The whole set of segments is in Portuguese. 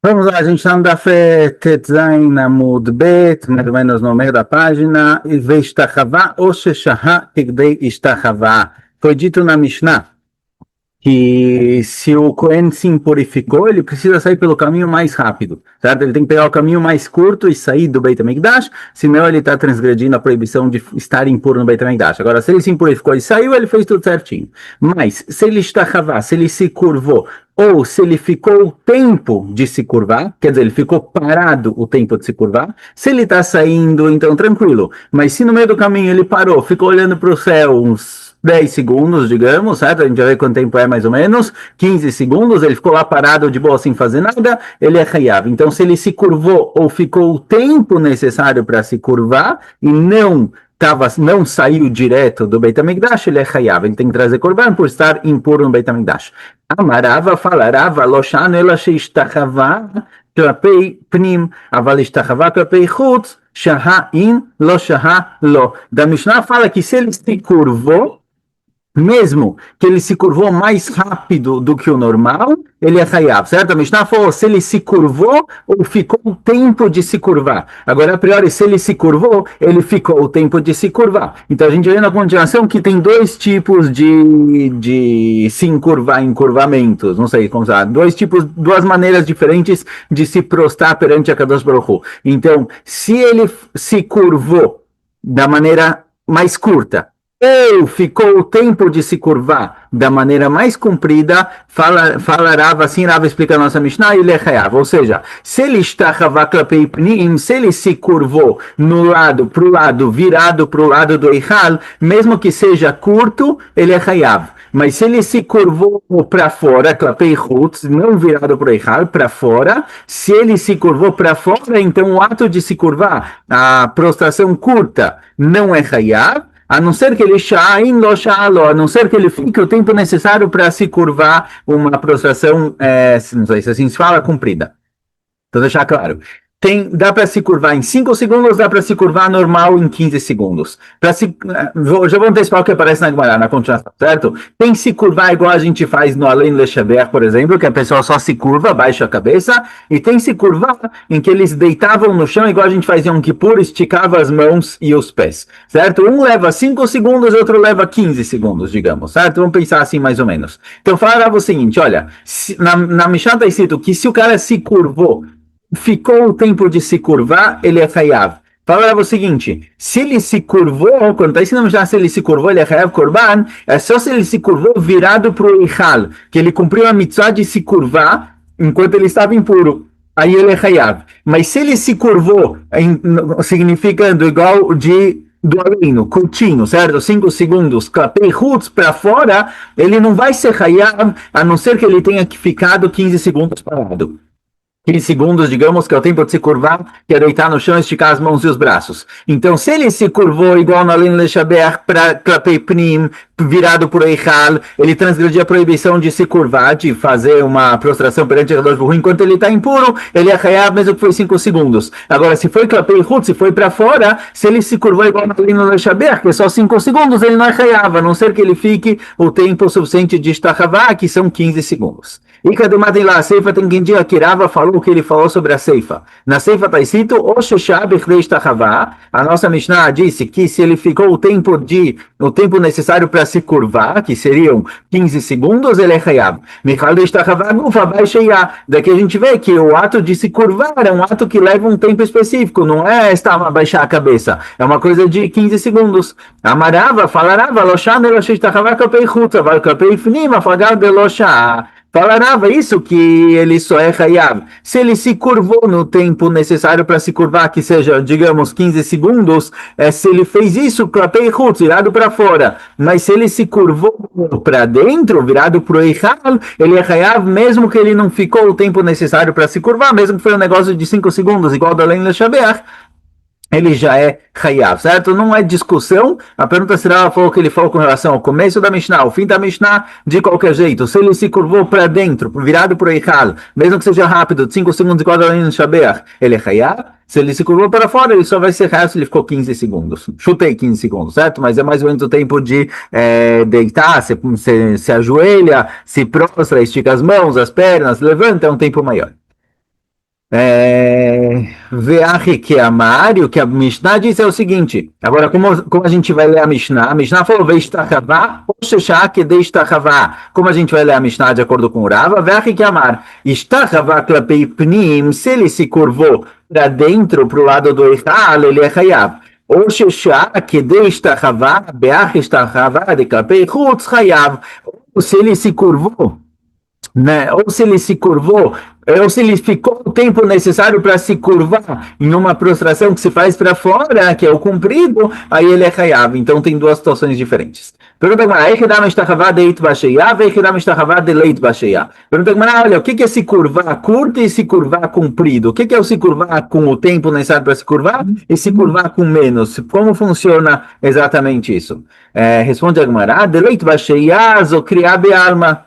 Vamos lá, a gente está no Daf Tetzain Amud Bet, mais ou menos no meio da página, e Veishtachavá ou Sheshahá Tigdei Ishtachavá. Foi dito na Mishnah que se o Cohen se impurificou, ele precisa sair pelo caminho mais rápido, certo? Ele tem que pegar o caminho mais curto e sair do Beit HaMikdash, senão ele está transgredindo a proibição de estar impuro no Beit HaMikdash. Agora, se ele se impurificou e saiu, ele fez tudo certinho. Mas, se ele está chavá, se ele se curvou, ou se ele ficou o tempo de se curvar, quer dizer, ele ficou parado o tempo de se curvar, se ele está saindo, então tranquilo. Mas se no meio do caminho ele parou, ficou olhando para o céu uns 10 segundos, digamos, certo? A gente vai ver quanto tempo é mais ou menos, 15 segundos, ele ficou lá parado de boa sem fazer nada, ele é Hayav. Então, se ele se curvou ou ficou o tempo necessário para se curvar e não saiu direto do Beit HaMikdash, ele é Hayav. Ele tem que trazer Korban por estar impuro no Beit HaMikdash. Amarava, falarava, loshano, ela sheishtachava, כלפי פנים, אבל השתחווה כלפי חוץ, שהה אין, לא שהה לא. Da Mishnah fala que se ele se curvou, mesmo que ele se curvou mais rápido do que o normal, ele é Hayav, certo? A Mishnah falou se ele se curvou ou ficou o tempo de se curvar. Agora, a priori, se ele se curvou, ele ficou o tempo de se curvar. Então, a gente vê na continuação que tem dois tipos de se encurvar, encurvamentos, não sei como se duas maneiras diferentes de se prostrar perante a Kadosh Baruch Hu. Então, se ele se curvou da maneira mais curta, ou ficou o tempo de se curvar da maneira mais comprida, fala Rava, assim Rava explica a nossa Mishnah, ele é Hayav. Ou seja, se ele está Havakapei Pnim, se ele se curvou no lado, pro lado, virado para o lado do Eichal, mesmo que seja curto, ele é Hayav. Mas se ele se curvou para fora, Klapei Chutz, não virado para o Eichal, para fora, se ele se curvou para fora, então o ato de se curvar, a prostração curta, não é Hayav, a não ser que ele a não ser que ele fique o tempo necessário para se curvar uma prostração, não sei se assim se fala, comprida. Então, deixar claro. Dá para se curvar em 5 segundos, dá para se curvar normal em 15 segundos. Já vou antecipar o que aparece na Gemara, na continuação, certo? Tem se curvar igual a gente faz no Alen Lechaber, por exemplo, que a pessoa só se curva, baixa a cabeça, e tem se curvar em que eles deitavam no chão, igual a gente fazia um Kippur, esticava as mãos e os pés, certo? Um leva 5 segundos, outro leva 15 segundos, digamos, certo? Vamos pensar assim mais ou menos. Então, falava o seguinte, olha, na Mishnah está escrito que se o cara se curvou, ficou o tempo de se curvar, ele é Hayav. Falava o seguinte, se ele se curvou, quando está ensinando já se ele se curvou, ele é Hayav Korban, é só se ele se curvou virado para o Eichal, que ele cumpriu a mitzvah de se curvar enquanto ele estava impuro. Aí ele é Hayav. Mas se ele se curvou, significando igual do aleno, curtinho, certo? 5 segundos, clapei roots para fora, ele não vai ser Hayav, a não ser que ele tenha ficado 15 segundos parado. 15 segundos, digamos, que é o tempo de se curvar, que é deitar no chão, esticar as mãos e os braços. Então, se ele se curvou igual no Alen Lechaber para Klapei Pnim, virado por Eichal, ele transgrediu a proibição de se curvar, de fazer uma prostração perante o Kadosh Baruch Hu, enquanto ele está impuro, ele é Hayav, mesmo que foi 5 segundos. Agora, se foi Klapei Chutz, se foi para fora, se ele se curvou igual no Alen Lechaber, que é só 5 segundos, ele não é Hayav, a não ser que ele fique o tempo suficiente de Ishtachavá, que são 15 segundos. E cadê matem lá? A Seifa tem quem diga que Rava falou o que ele falou sobre a Seifa. Na Seifa está escrito, a nossa Mishnah disse que se ele ficou o tempo necessário para se curvar, que seriam 15 segundos, ele é Hayav. Daqui a gente vê que o ato de se curvar é um ato que leva um tempo específico, não é baixar a cabeça. É uma coisa de 15 segundos. Amarava, falarava, Falarava isso que ele só é Hayav. Se ele se curvou no tempo necessário para se curvar, que seja, digamos, 15 segundos, se ele fez isso, Klapei Chutz, virado para fora. Mas se ele se curvou para dentro, virado para o Eichal, ele é Hayav, mesmo que ele não ficou o tempo necessário para se curvar, mesmo que foi um negócio de 5 segundos, igual da Len Lechaber, ele já é Hayav, certo? Não é discussão. A pergunta será, ela falou que ele falou com relação ao começo da Mishnah, ao fim da Mishnah, de qualquer jeito. Se ele se curvou para dentro, virado para o Eichal, mesmo que seja rápido, de 5 segundos, igual a no Shaber, ele é Hayav. Se ele se curvou para fora, ele só vai ser Hayav se ele ficou 15 segundos. Chutei 15 segundos, certo? Mas é mais ou menos o tempo de deitar, se ajoelha, se prostra, estica as mãos, as pernas, levanta, é um tempo maior. Veache que amar, e o que a Mishnah diz é o seguinte. Agora, como a gente vai ler a Mishnah? A Mishnah falou, Veistachavá, ou Shechá que deistachavá. Como a gente vai ler a Mishnah de acordo com o Rava? Veache que amar. Istachavá klapei pnim, se ele se curvou para dentro, para o lado do Eichal, ele é chayav. Ou Shechá que deistachavá, Beache istachavá, de klapei chutz chayav. Ou se ele se curvou, né? Ou se ele se curvou, ou se ele ficou o tempo necessário para se curvar em uma prostração que se faz para fora, que é o comprido, aí ele é chayav. Então tem duas situações diferentes. Pergunta Gmará, Pergunta Gmará, olha, o que é se curvar curto e se curvar comprido? O que é o se curvar com o tempo necessário para se curvar e se curvar com menos? Como funciona exatamente isso? Responde a Gmará, deleit basheiá, zo kriá be'alma.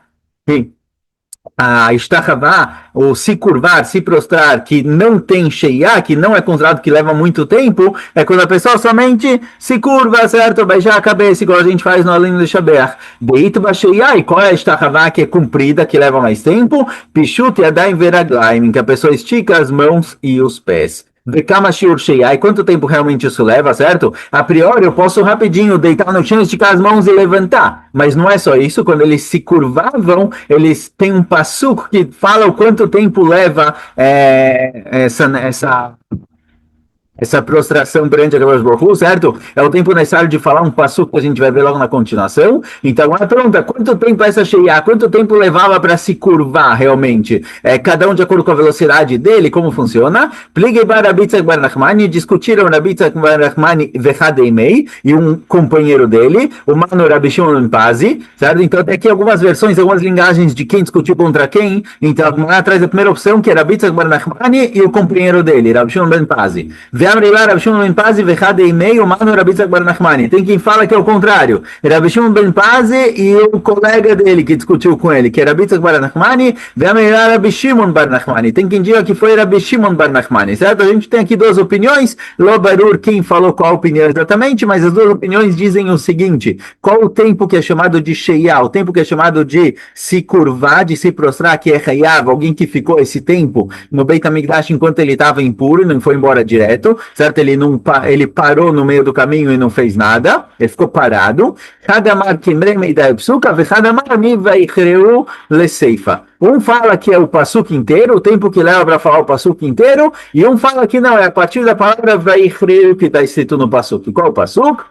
A istachavá, ou se curvar, se prostrar, que não tem sheiá, que não é considerado que leva muito tempo, é quando a pessoa somente se curva, certo? Beijar a cabeça, igual a gente faz no Além de Shabeach. Deito basheiá, e qual é a istachavá que é comprida, que leva mais tempo? Pichut yadayim veraglaim, que a pessoa estica as mãos e os pés. E quanto tempo realmente isso leva, certo? A priori, eu posso rapidinho deitar no chão, esticar as mãos e levantar. Mas não é só isso. Quando eles se curvavam, eles têm um passuco que fala o quanto tempo leva essa prostração perante a Kadosh Baruch Hu, certo? É o tempo necessário de falar um passo que a gente vai ver logo na continuação. Então, agora pergunta, quanto tempo essa Sheiá, quanto tempo levava para se curvar realmente? Cada um de acordo com a velocidade dele, como funciona? Pliguei bar Rabitzak bar Nachmani, discutiram Rabitzak bar Nachmani vechadeimei, e um companheiro dele, o Mano Rabi Shimon ben Pazi, certo? Então, tem aqui algumas versões, algumas linguagens de quem discutiu contra quem. Então, a traz a primeira opção, que é Rabitzak bar Nachmani e o companheiro dele, Rabi Shimon ben Pazi. Tem quem fala que é o contrário. Rabi Shimon ben Pazi e o colega dele que discutiu com ele, que é Rabi Tzak bar Nachmani, Rabi Shimon bar Nachmani. Tem quem diga que foi Rabi Shimon bar Nachmani, certo? A gente tem aqui duas opiniões. Lo barur quem falou qual a opinião exatamente, mas as duas opiniões dizem o seguinte: qual o tempo que é chamado de sheiá, o tempo que é chamado de se curvar, de se prostrar, que é chayav, alguém que ficou esse tempo no Beit HaMikdash enquanto ele estava impuro e não foi embora direto, certo? Ele parou no meio do caminho e não fez nada, ele ficou parado. Um fala que é o passuco inteiro, o tempo que leva para falar o passuco inteiro, e um fala que não, é a partir da palavra vaichreu que está escrito no passuco. Qual o passuco?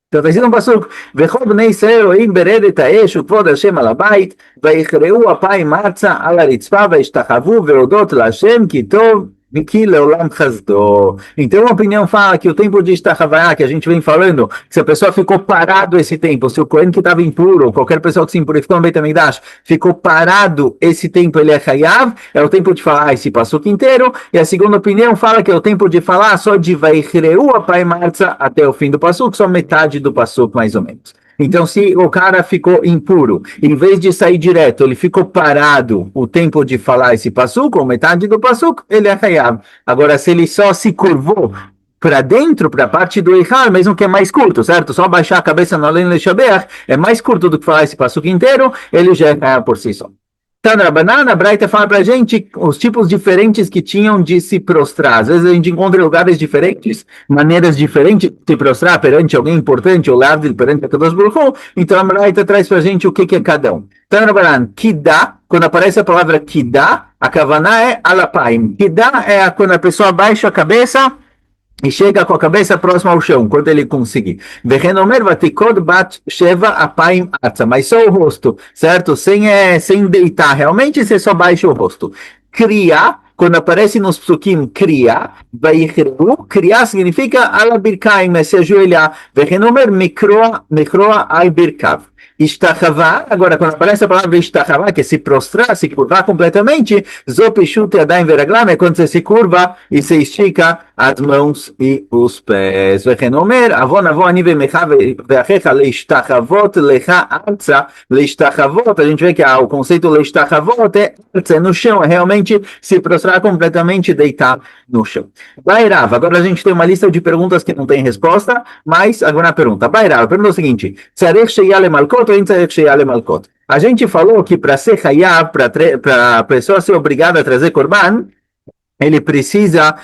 Então está escrito no passuco, Vechol bnei Israel roim beredet haesh ukvod Hashem al habayit, vaikreu apayim arza al haritzpah vaishtachavu veodot laHashem ki tov que leolam chasdo. Então a opinião fala que o tempo de Istachavá, que a gente vem falando, que se a pessoa ficou parado esse tempo, se o Cohen que estava impuro, ou qualquer pessoa que se impurificou no Beit HaMikdash, ficou parado esse tempo, ele é chayav, é o tempo de falar esse passuco inteiro. E a segunda opinião fala que é o tempo de falar só de Vaichreu a Pai Marza até o fim do passuco, só metade do passuco mais ou menos. Então, se o cara ficou impuro, em vez de sair direto, ele ficou parado o tempo de falar esse passuco, ou metade do passuco, ele é chayav. Agora, se ele só se curvou para dentro, para a parte do Eichal, mesmo que é mais curto, certo? Só baixar a cabeça no Além de Shabeach, é mais curto do que falar esse passuco inteiro, ele já é chayav por si só. Tana Banana, a Braita fala pra gente os tipos diferentes que tinham de se prostrar. Às vezes a gente encontra lugares diferentes, maneiras diferentes de se prostrar perante alguém importante, ou lá perante a Kadosh Baruch Hu. Então a Braita traz pra gente o que é cada um. Tana Banana, Kidá, quando aparece a palavra Kidá, a Kavaná é Alapaim. Kidá é quando a pessoa baixa a cabeça e chega com a cabeça próxima ao chão, quando ele conseguir. Vechenomer vatikod bat sheva apaim atza, mas só o rosto, certo? Sem deitar, realmente você só baixa o rosto. Kriya, quando aparece nos psukim kriya, vaichru, kriya significa alabirkaim, é se ajoelhar. Vechenomer mikroa al birkav. Istachavá, agora quando aparece a palavra istachavá, que é se prostrar, se curvar completamente, zopishut yadayim veraglam, é quando você se curva e se estica as mãos e os pés. Vechenomer, avon ani vemecha veachecha leistachavot lecha arza, leistachavot, a gente vê que o conceito leistachavot é arza, no chão, é realmente se prostrar completamente, deitar no chão. Bairav, agora a gente tem uma lista de perguntas que não tem resposta, mas agora a pergunta. Bairav, a pergunta é o seguinte, tzarech sheyah lemalkot ou tzarech sheyah lemalkot? A gente falou que para ser chayav, para a pessoa ser obrigada a trazer korban, ele precisa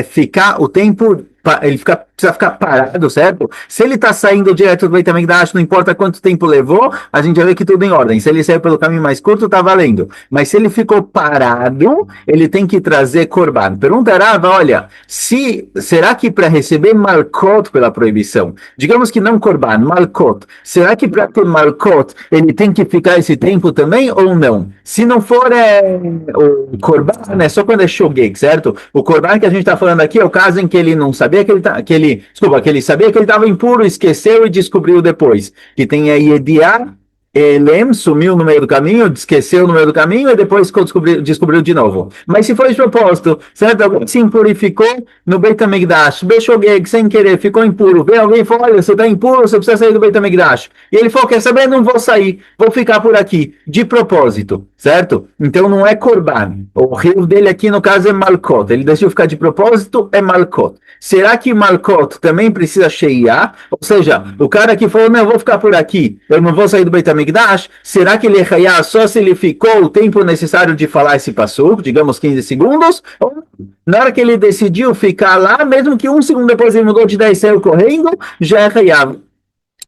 ficar o tempo, precisa ficar parado, certo? Se ele está saindo direto do Beit HaMikdash, não importa quanto tempo levou, a gente já vê que tudo em ordem. Se ele saiu pelo caminho mais curto, tá valendo. Mas se ele ficou parado, ele tem que trazer Corban. Pergunta Rava, olha, será que para receber Malkot pela proibição, digamos que não Corban, Malkot, será que para ter Malkot ele tem que ficar esse tempo também ou não? Se não for o Corban, é só quando é Shogeg, certo? O Corban que a gente está falando aqui é o caso em que ele não sabia que ele sabia que ele estava impuro, esqueceu e descobriu depois. Que tem aí Yediá, Elem, sumiu no meio do caminho, esqueceu no meio do caminho e depois descobriu de novo. Mas se foi de propósito, certo? Alguém se impurificou no Beit HaMikdash, Beshogeg, sem querer, ficou impuro. Vê alguém e falou, olha, você está impuro, você precisa sair do Beit HaMikdash. E ele falou, quer saber? Não vou sair, vou ficar por aqui, de propósito, certo? Então não é Corban. O rio dele aqui no caso é Malkot. Ele decidiu ficar de propósito, é Malkot. Será que Malkot também precisa Sheiá? Ou seja, o cara que falou, não, eu vou ficar por aqui, eu não vou sair do Beit HaMikdash, será que ele é Sheiá só se ele ficou o tempo necessário de falar esse passuco, digamos 15 segundos? Ou na hora que ele decidiu ficar lá, mesmo que um segundo depois ele mudou de ideia e saiu correndo, já é Sheiá.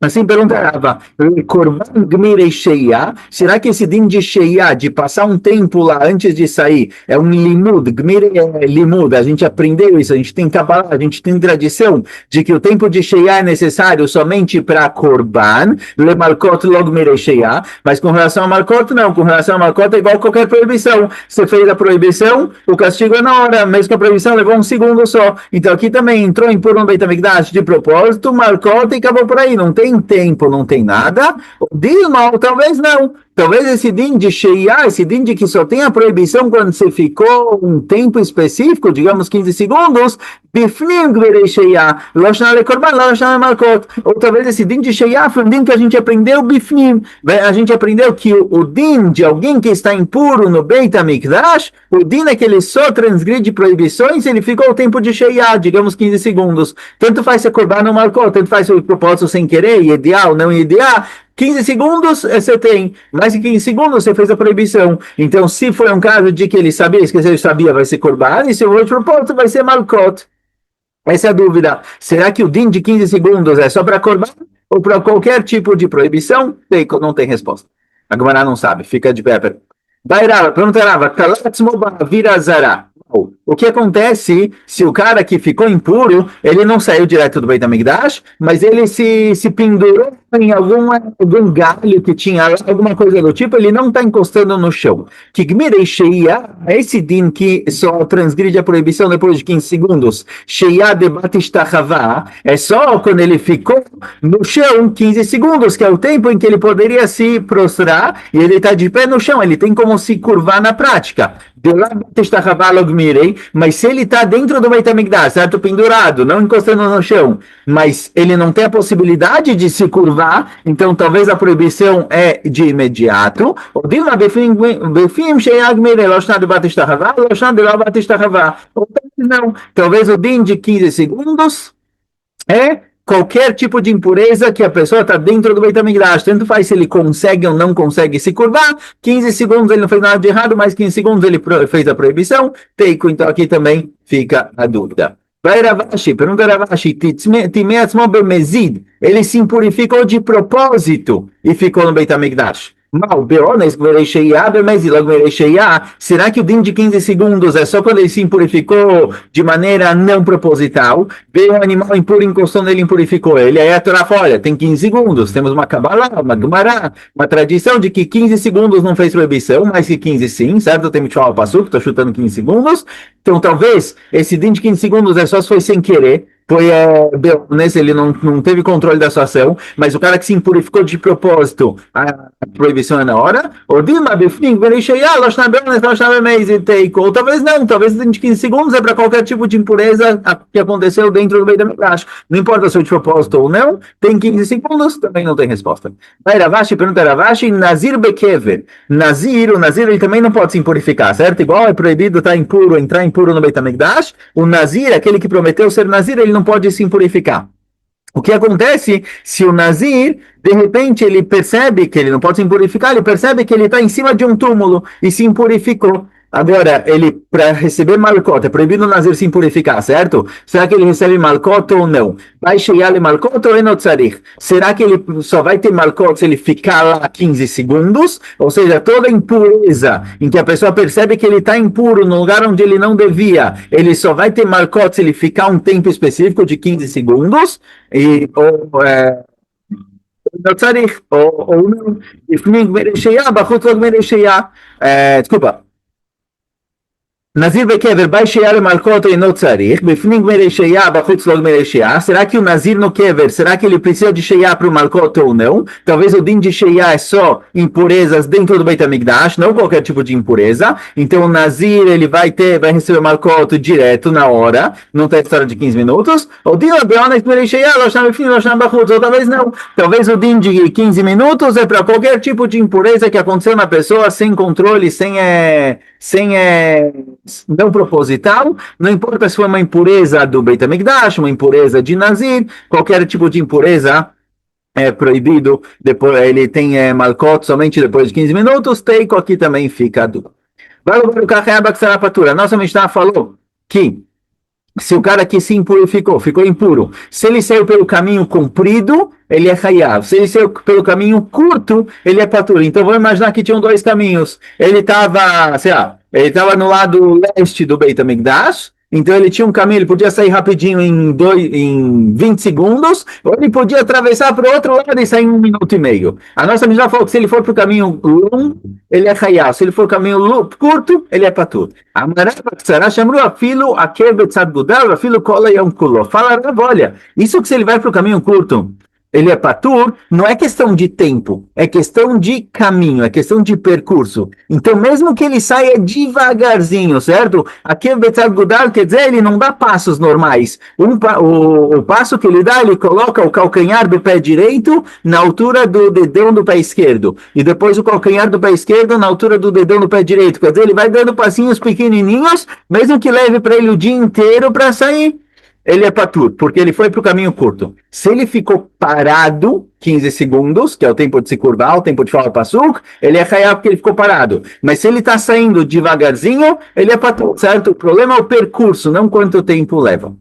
Assim perguntava, Korban Gmirei Sheia, será que esse din de Sheia, de passar um tempo lá antes de sair, é um limud? Gmirei é limud, a gente aprendeu isso, a gente tem Kabbalah, a gente tem tradição de que o tempo de Sheia é necessário somente para Korban, le Malkot log Gmirei Sheia, mas com relação a Malkot não, com relação a Malkot é igual a qualquer proibição, você fez a proibição, o castigo é na hora, mesmo que a proibição levou um segundo só, então aqui também entrou impuro no Beit HaMikdash de propósito, Malkot e acabou por aí, não tem tempo, não tem nada. Dilma, talvez não. Talvez esse din de Sheiá, esse din de que só tem a proibição quando você ficou um tempo específico, digamos 15 segundos, Bifnim Gverei Sheiá, Loshna Le Korban, Loshna Malkot. Ou talvez esse din de Sheiá foi um din que a gente aprendeu Bifnim. A gente aprendeu que o din de alguém que está impuro no Beit HaMikdash, o din é que ele só transgride proibições, ele ficou o tempo de Sheiá, digamos 15 segundos. Tanto faz se Korban ou Malkot, tanto faz o propósito sem querer, ideal, não ideal. 15 segundos você tem, mais de 15 segundos você fez a proibição. Então, se foi um caso de que ele sabia, esqueceu, ele sabia, vai ser Corban, e se for de propósito, vai ser Malkot. Essa é a dúvida. Será que o din de 15 segundos é só para Corban ou para qualquer tipo de proibição? Não tem resposta. A Gemara não sabe, fica de pé. Bairava, perguntarava, Kalatz Moba vira Zará. O que acontece se o cara que ficou impuro, ele não saiu direto do Beit HaMikdash, mas ele se pendurou em algum galho que tinha alguma coisa do tipo, ele não está encostando no chão. Que Gmirei Sheia, esse din que só transgride a proibição depois de 15 segundos, Sheia de Batistachavá, é só quando ele ficou no chão 15 segundos, que é o tempo em que ele poderia se prostrar, e ele está de pé no chão, ele tem como se curvar na prática. De lá Batistachavá Logmirei, mas se ele está dentro do Beit HaMikdash, certo? Pendurado, não encostando no chão, mas ele não tem a possibilidade de se curvar, então talvez a proibição é de imediato. Ou não, talvez o din de 15 segundos é qualquer tipo de impureza que a pessoa está dentro do Beit HaMikdash, tanto faz se ele consegue ou não consegue se curvar, 15 segundos ele não fez nada de errado, mas 15 segundos ele fez a proibição, teiko, então aqui também fica a dúvida. Vai Ravashi, pergunta Ravashi, ele se impurificou de propósito e ficou no Beit HaMikdash. Mal, será que o din de 15 segundos é só quando ele se impurificou de maneira não proposital? Veio um animal impuro, encostou nele e impurificou ele. Aí a Torá fala, olha, tem 15 segundos. Temos uma Kabbalah, uma Gemara, uma tradição de que 15 segundos não fez proibição, mas que 15 sim, certo? Tem Mitzvah Pasuk, estou chutando 15 segundos. Então talvez esse din de 15 segundos é só se foi sem querer. Nesse ele não teve controle da sua ação, mas o cara que se impurificou de propósito, a proibição é na hora, ou talvez não, talvez de 15 segundos é para qualquer tipo de impureza que aconteceu dentro do meio da Midrash. Não importa se foi de propósito ou não, tem 15 segundos, também não tem resposta. Vai Ravashi, pergunta Ravashi, Nazir Bekever. O Nazir ele também não pode se impurificar, certo? Igual é proibido entrar impuro no Beit HaMikdash, o Nazir, aquele que prometeu ser Nazir, ele não pode se impurificar. O que acontece se o Nazir, de repente, ele percebe que ele não pode se impurificar, ele percebe que ele está em cima de um túmulo e se impurificou. Agora, ele, para receber malcot, é proibido o Nazir se impurificar, certo? Será que ele recebe malcot ou não? Vai chegar ele malcot ou não tzarich? Será que ele só vai ter malcot se ele ficar lá 15 segundos? Ou seja, toda impureza em que a pessoa percebe que ele está impuro no lugar onde ele não devia, ele só vai ter malcot se ele ficar um tempo específico de 15 segundos? לא צריך, או לפני גמרי שהייה, בחוץ לא גמרי שהייה, תקופה. Nazir Bekever, vai chegar o Malcot e não tzarich, befnim gmerei sheia, bachutz lo gmerei sheia. Será que o Nazir no Kever, será que ele precisa de sheia para o Malcot ou não? Talvez o din de sheia é só impurezas dentro do Beit HaMikdash, não qualquer tipo de impureza. Então o Nazir, ele vai receber o Malcot direto na hora, não tem história de 15 minutos. O din de Beona gmerei sheia, losham befnim, losham bachutz, ou talvez não. Talvez o din de 15 minutos é para qualquer tipo de impureza que aconteceu na pessoa, sem controle, sem não proposital, não importa se foi uma impureza do Beit HaMikdash, uma impureza de Nazir, qualquer tipo de impureza é proibido, depois ele tem malcot somente depois de 15 minutos, teiko aqui também fica duro. Nossa Mishnah falou que se o cara que se impurificou, ficou impuro, se ele saiu pelo caminho comprido, ele é hayav. Se ele saiu pelo caminho curto, ele é patur. Então vamos imaginar que tinham dois caminhos. Ele estava, sei lá, ele estava no lado leste do Beit HaMikdash, então ele tinha um caminho, ele podia sair rapidinho em 20 segundos, ou ele podia atravessar para o outro lado e sair em 1 minuto e meio. A nossa já falou que se ele for para o caminho longo, ele é hayav. Se ele for para o caminho curto, ele é patur. Fala, olha, isso que se ele vai para o caminho curto, ele é patur, não é questão de tempo, é questão de caminho, é questão de percurso. Então, mesmo que ele saia devagarzinho, certo? Aqui o Betzad Gudal quer dizer, ele não dá passos normais. O passo que ele dá, ele coloca o calcanhar do pé direito na altura do dedão do pé esquerdo. E depois o calcanhar do pé esquerdo na altura do dedão do pé direito. Quer dizer, ele vai dando passinhos pequenininhos, mesmo que leve para ele o dia inteiro para sair. Ele é patur, porque ele foi para o caminho curto. Se ele ficou parado 15 segundos, que é o tempo de se curvar, o tempo de falar passuk, ele é hayav porque ele ficou parado. Mas se ele está saindo devagarzinho, ele é patur, certo? O problema é o percurso, não quanto tempo leva.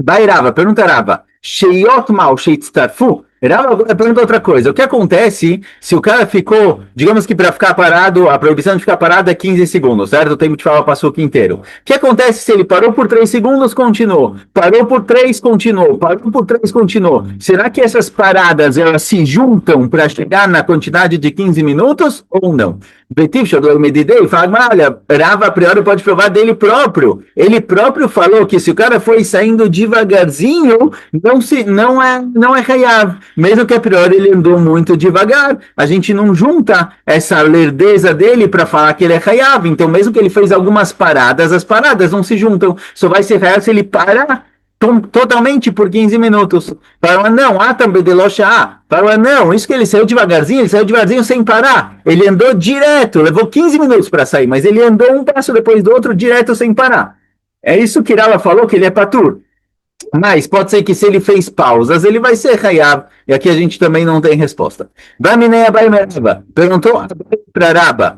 Bairava, pergunta Rava, sheyot mal sheitztarfu. Rava pergunta outra coisa. O que acontece se o cara ficou, digamos que para ficar parado, a proibição de ficar parado é 15 segundos, certo? O tempo de falar passou o inteiro. O que acontece se ele parou por 3 segundos, continuou? Parou por 3, continuou. Parou por 3, continuou. Será que essas paradas, elas se juntam para chegar na quantidade de 15 minutos ou não? Betif, do Medidei, fala, olha, Rava a priori pode provar dele próprio. Ele próprio falou que se o cara foi saindo devagarzinho, não é hayav. Mesmo que a priori ele andou muito devagar, a gente não junta essa lerdeza dele para falar que ele é hayav. Então, mesmo que ele fez algumas paradas, as paradas não se juntam. Só vai ser hayav se ele parar totalmente por 15 minutos. Fala, não, também delosha. Fala, não, isso que ele saiu devagarzinho sem parar. Ele andou direto, levou 15 minutos para sair, mas ele andou um passo depois do outro direto sem parar. É isso que Rava falou, que ele é patur. Mas pode ser que se ele fez pausas, ele vai ser hayav. E aqui a gente também não tem resposta. Perguntou para Raba.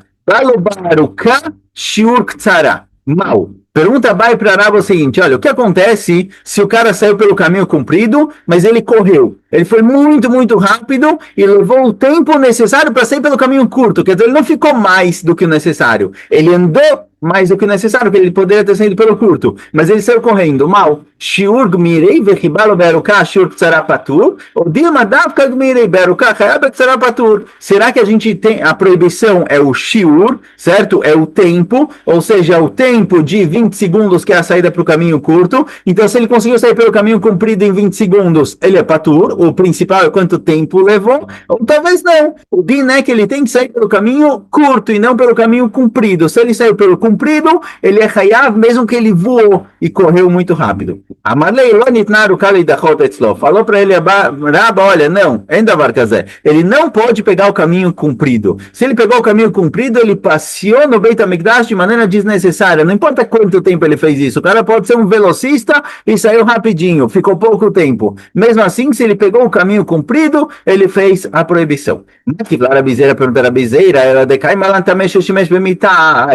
Mal. Pergunta Abai para Raba o seguinte, olha, o que acontece se o cara saiu pelo caminho comprido, mas ele correu? Ele foi muito, muito rápido e levou o tempo necessário para sair pelo caminho curto. Quer dizer, ele não ficou mais do que o necessário. Ele andou mais do que o necessário, porque ele poderia ter saído pelo curto. Mas ele saiu correndo. Mal. Shiur gmirei vechibalo beruká shiur tzarapatur. O dilma davka gmirei beruká chayab tzarapatur. Será que a gente tem... A proibição é o shiur, certo? É o tempo, ou seja, o tempo de 20 segundos que é a saída para o caminho curto. Então, se ele conseguiu sair pelo caminho comprido em 20 segundos, ele é patur. O principal é quanto tempo levou. Ou talvez não. O din é que ele tem que sair pelo caminho curto e não pelo caminho comprido. Se ele saiu pelo comprido, ele é hayav, mesmo que ele voou e correu muito rápido. Amarlei lo nitna ruka lidachot etzlo. Falou para ele, Raba, olha, não, ainda Barcazé. Ele não pode pegar o caminho comprido. Se ele pegou o caminho comprido, ele passeou no Beit HaMikdash de maneira desnecessária. Não importa quanto tempo ele fez isso. O cara pode ser um velocista e saiu rapidinho, ficou pouco tempo. Mesmo assim, se ele pegou o caminho comprido, ele fez a proibição. Que Clara Bizeira pergunta a Bizeira, ela decai malantamesh shimesh bemita,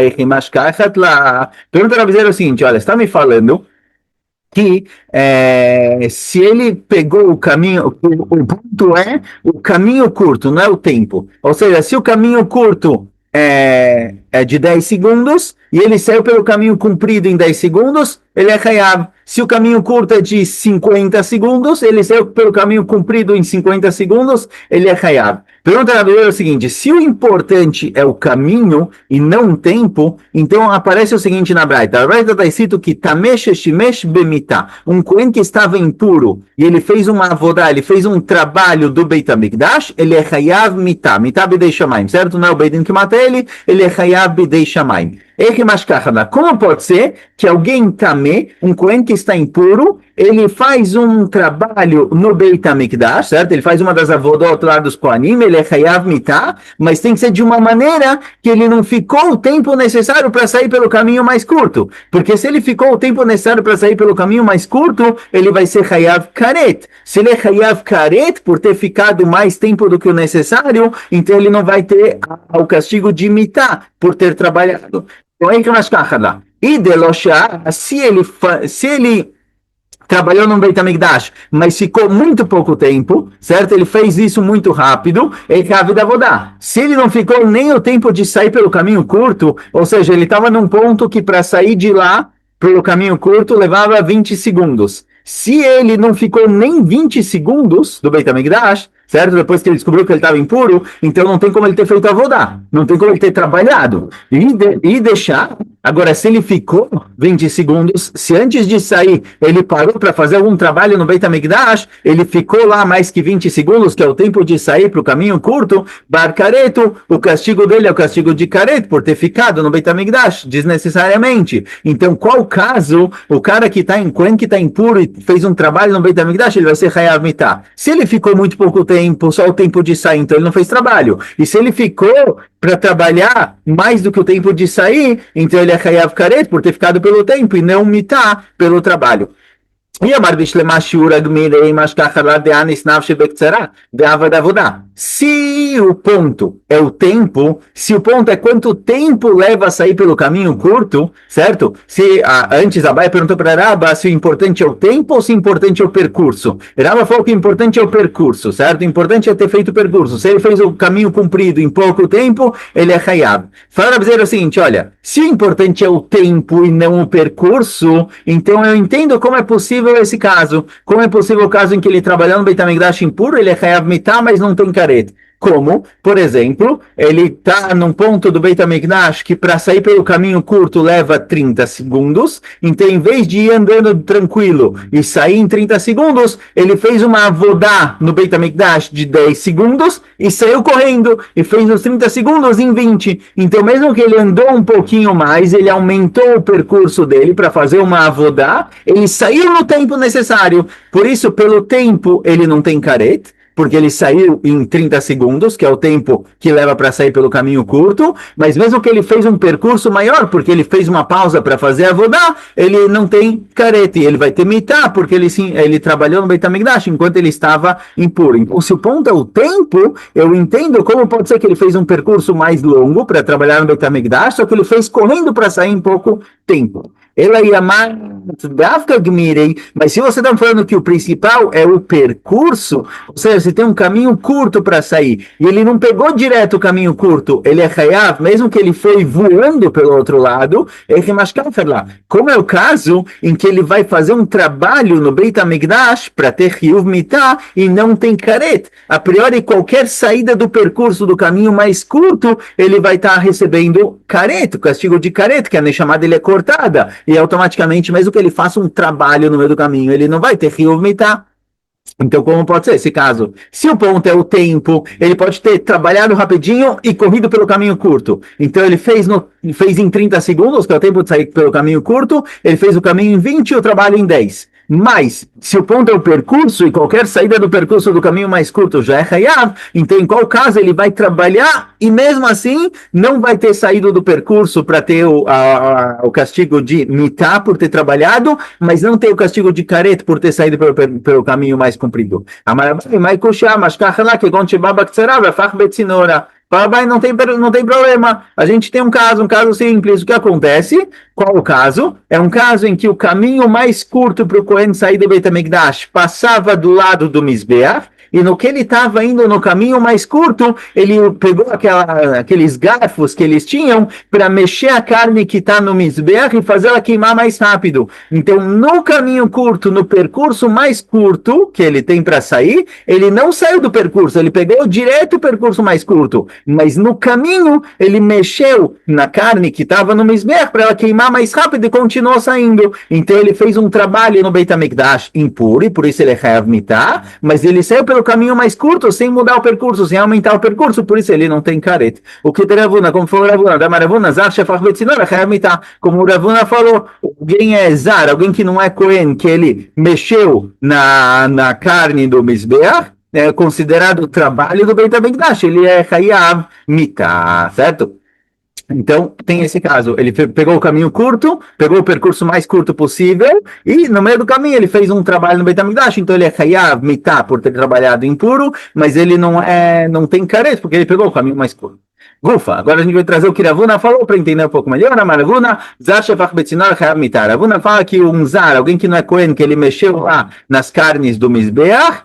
pergunta a Bizeira o seguinte, olha, está me falando que se ele pegou o caminho, o ponto é o caminho curto, não é o tempo. Ou seja, se o caminho curto é de 10 segundos e ele saiu pelo caminho comprido em 10 segundos, ele é Hayav. Se o caminho curto é de 50 segundos, ele saiu pelo caminho comprido em 50 segundos, ele é Hayav. Pergunta na Bíblia é o seguinte, se o importante é o caminho e não o tempo, então aparece o seguinte na Braita. A Braita está escrito que Tamesh Shimesh Bemita, um Cohen que estava impuro, e ele fez uma avodá, ele fez um trabalho do Beit HaMikdash, ele é Hayav Mita, Mita Bidei Shamayim, certo? Não é o Beit Din que mata ele é Hayav Bidei Shamayim. Como pode ser que alguém tamé, um Cohen que está impuro, ele faz um trabalho no Beit HaMikdash, certo? Ele faz uma das avodot lá dos Kohanim, ele é Hayav Mitah, mas tem que ser de uma maneira que ele não ficou o tempo necessário para sair pelo caminho mais curto. Porque se ele ficou o tempo necessário para sair pelo caminho mais curto, ele vai ser Hayav Karet. Se ele é Hayav Karet, por ter ficado mais tempo do que o necessário, então ele não vai ter o castigo de Mitah, por ter trabalhado. E Delosha, se ele trabalhou no Beit HaMikdash, mas ficou muito pouco tempo, certo? Ele fez isso muito rápido, ele cabe da vodá. Se ele não ficou nem o tempo de sair pelo caminho curto, ou seja, ele estava num ponto que para sair de lá, pelo caminho curto, levava 20 segundos. Se ele não ficou nem 20 segundos do Beit HaMikdash, certo? Depois que ele descobriu que ele estava impuro, então não tem como ele ter feito a vodá, não tem como ele ter trabalhado. E deixar, agora se ele ficou 20 segundos, se antes de sair ele parou para fazer algum trabalho no Beit HaMikdash, ele ficou lá mais que 20 segundos, que é o tempo de sair para o caminho curto, bar careto, o castigo dele é o castigo de careto, por ter ficado no Beit HaMikdash, desnecessariamente. Então, qual caso, o cara que está impuro e fez um trabalho no Beit HaMikdash, ele vai ser Hayav Mitah. Se ele ficou muito pouco tempo, só o tempo de sair, então ele não fez trabalho. E se ele ficou para trabalhar mais do que o tempo de sair, então ele é Hayav Karet, por ter ficado pelo tempo, e não Mitah pelo trabalho. E a se o ponto é o tempo, se o ponto é quanto tempo leva a sair pelo caminho curto, certo? Se antes a Baia perguntou para Raba se o importante é o tempo ou se o importante é o percurso. Raba falou que o importante é o percurso, certo? O importante é ter feito o percurso. Se ele fez o caminho comprido em pouco tempo, ele é Hayab. Fala para o seguinte, olha, se o importante é o tempo e não o percurso, então eu entendo como é possível esse caso. Como é possível o caso em que ele trabalhou no Beit HaMikdash impuro, ele é Hayav Mitah, mas não tem caret. Como, por exemplo, ele está num ponto do Beit HaMikdash que para sair pelo caminho curto leva 30 segundos, então em vez de ir andando tranquilo e sair em 30 segundos, ele fez uma avodá no Beit HaMikdash de 10 segundos e saiu correndo e fez os 30 segundos em 20. Então mesmo que ele andou um pouquinho mais, ele aumentou o percurso dele para fazer uma avodá, ele saiu no tempo necessário, por isso pelo tempo ele não tem caret, porque ele saiu em 30 segundos, que é o tempo que leva para sair pelo caminho curto, mas mesmo que ele fez um percurso maior, porque ele fez uma pausa para fazer a vodá, ele não tem careta, e ele vai ter mitá, porque ele trabalhou no Beit HaMikdash enquanto ele estava impuro. Então, se o ponto é o tempo, eu entendo como pode ser que ele fez um percurso mais longo para trabalhar no Beit HaMikdash, só que ele fez correndo para sair em pouco tempo. Ela ia mais mas se você está falando que o principal é o percurso, ou seja, você tem um caminho curto para sair, e ele não pegou direto o caminho curto, ele é Hayav, mesmo que ele foi voando pelo outro lado, como é o caso em que ele vai fazer um trabalho no Beit HaMikdash para ter Hiyuv Mitah e não tem caret. A priori, qualquer saída do percurso do caminho mais curto, ele vai estar recebendo caret, o castigo de caret, que a Neshama dele é cortada, e automaticamente, mesmo que ele faça um trabalho no meio do caminho, ele não vai ter Hiyuv Mitah. Então, como pode ser esse caso? Se o ponto é o tempo, ele pode ter trabalhado rapidinho e corrido pelo caminho curto. Então, ele fez em 30 segundos, que é o tempo de sair pelo caminho curto, ele fez o caminho em 20 e o trabalho em 10. Mas, se o ponto é o percurso e qualquer saída do percurso do caminho mais curto já é Hayav, então em qual caso ele vai trabalhar e mesmo assim não vai ter saído do percurso para ter o castigo de mitá por ter trabalhado, mas não ter o castigo de caret por ter saído pelo caminho mais comprido. Fala, não tem problema. A gente tem um caso simples. O que acontece? Qual o caso? É um caso em que o caminho mais curto para o Cohen sair do Beit HaMikdash passava do lado do Mizbeach, e no que ele estava indo no caminho mais curto, ele pegou aqueles garfos que eles tinham para mexer a carne que está no Mizbeach e fazer ela queimar mais rápido. Então, no caminho curto, no percurso mais curto que ele tem para sair, ele não saiu do percurso, ele pegou direto o percurso mais curto, mas no caminho ele mexeu na carne que estava no Mizbeach para ela queimar mais rápido e continuou saindo. Então, ele fez um trabalho no Beit HaMikdash impuro, e por isso ele é Chayav Mitah, mas ele saiu pelo caminho mais curto, sem mudar o percurso, sem aumentar o percurso, por isso ele não tem caret. O que Ravuna, como falou Ravuna, da Maravuna, Zar Shefach Betzinor, como o Ravuna falou, alguém é Zar, alguém que não é Cohen, que ele mexeu na carne do Mizbeach, é considerado trabalho do Beit HaMikdash, ele é Chayav Mitah, certo? Então, tem esse caso. Ele pegou o caminho curto, pegou o percurso mais curto possível, e no meio do caminho ele fez um trabalho no Beit HaMikdash, então ele é Hayav Mitah por ter trabalhado impuro, mas ele não tem caret, porque ele pegou o caminho mais curto. Ufa, agora a gente vai trazer o que Ravuna falou para entender um pouco melhor. Ravuna, Zar Shefach Betzinor Hayav Mitah. Ravuna fala que um Zar, alguém que não é Cohen, que ele mexeu lá nas carnes do Mizbeach,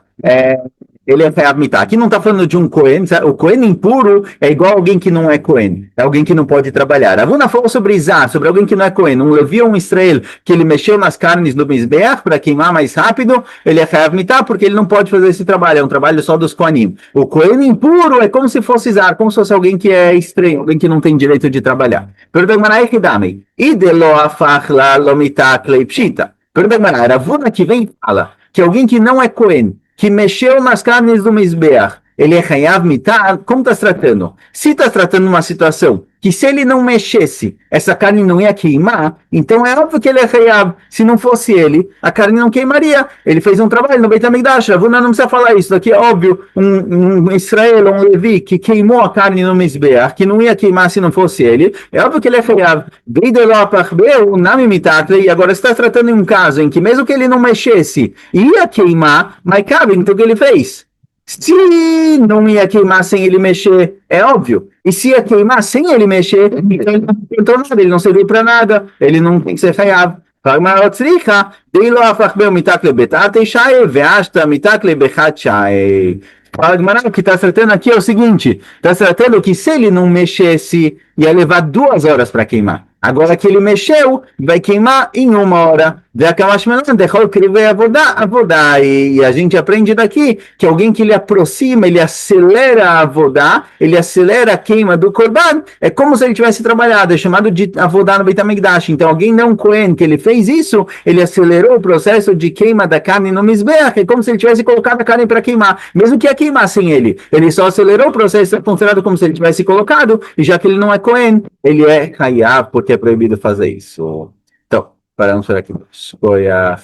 ele é Hayav Mitah. Aqui não está falando de um Cohen. O Cohen impuro é igual alguém que não é Cohen. É alguém que não pode trabalhar. Ravuna falou sobre Izar, sobre alguém que não é Cohen. Um Levi ou um Israel que ele mexeu nas carnes do Mizbeach para queimar mais rápido. Ele é Hayav Mitah porque ele não pode fazer esse trabalho. É um trabalho só dos Kohanim. O Cohen impuro é como se fosse Izar, como se fosse alguém que é estranho, alguém que não tem direito de trabalhar. Pergunta Ravuna que vem e fala que alguém que não é Cohen, que mexeu nas carnes do Mizbeach, ele é Hayav Mitah, como está se tratando? Se está tratando uma situação que se ele não mexesse, essa carne não ia queimar, então é óbvio que ele é Hayav. Se não fosse ele, a carne não queimaria. Ele fez um trabalho no Beit HaMikdash. Ravuna não precisa falar isso. Daqui é óbvio, um Israel, um Levi, que queimou a carne no Mizbeach, que não ia queimar se não fosse ele, é óbvio que ele é Hayav. E agora está tratando de um caso em que mesmo que ele não mexesse, ia queimar, mas cabe, então o que ele fez? Se não ia queimar sem ele mexer, é óbvio. E se ia queimar sem ele mexer, então ele não tentou nada, ele não serviu para nada, ele não tem que ser Hayav. O que está tratando aqui é o seguinte: está tratando que se ele não mexesse, ia levar 2 horas para queimar. Agora que ele mexeu, vai queimar em 1 hora. E a gente aprende daqui que alguém que ele aproxima, ele acelera a avodá, ele acelera a queima do korban, é como se ele tivesse trabalhado, é chamado de avodá no Beit HaMikdash. Então alguém não Cohen que ele fez isso, ele acelerou o processo de queima da carne no Mizbeach, é como se ele tivesse colocado a carne para queimar, mesmo que ia queimar sem ele. Ele só acelerou o processo, é considerado como se ele tivesse colocado, e já que ele não é Cohen, ele é Hayav, porque é proibido fazer isso. Então, paramos por aqui. Foi a